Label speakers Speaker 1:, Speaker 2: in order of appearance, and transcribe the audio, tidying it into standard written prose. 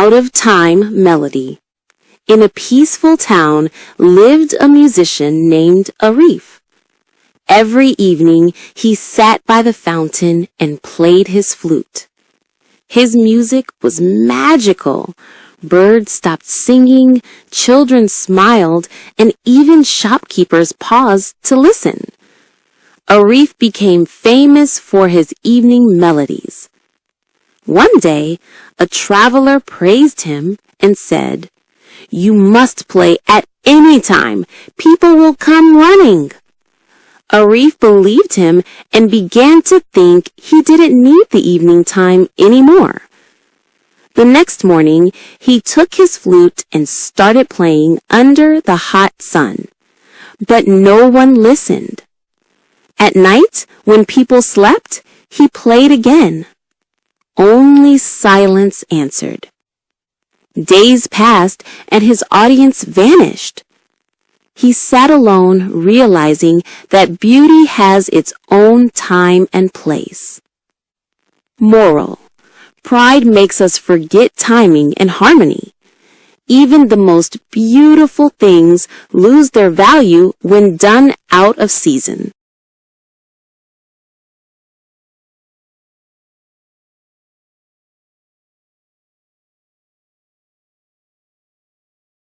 Speaker 1: out-of-time melody. In a peaceful town lived a musician named Arif. Every evening he sat by the fountain and played his flute. His music was magical. Birds stopped singing, children smiled, and even shopkeepers paused to listen. Arif became famous for his evening melodies. One day, a traveler praised him and said, "You must play at any time. People will come running." Arif believed him and began to think he didn't need the evening time anymore. The next morning, he took his flute and started playing under the hot sun. But no one listened. At night, when people slept, he played again. Only silence answered. Days passed and his audience vanished. He sat alone, realizing that beauty has its own time and place. Moral: pride makes us forget timing and harmony. Even the most beautiful things lose their value when done out of season.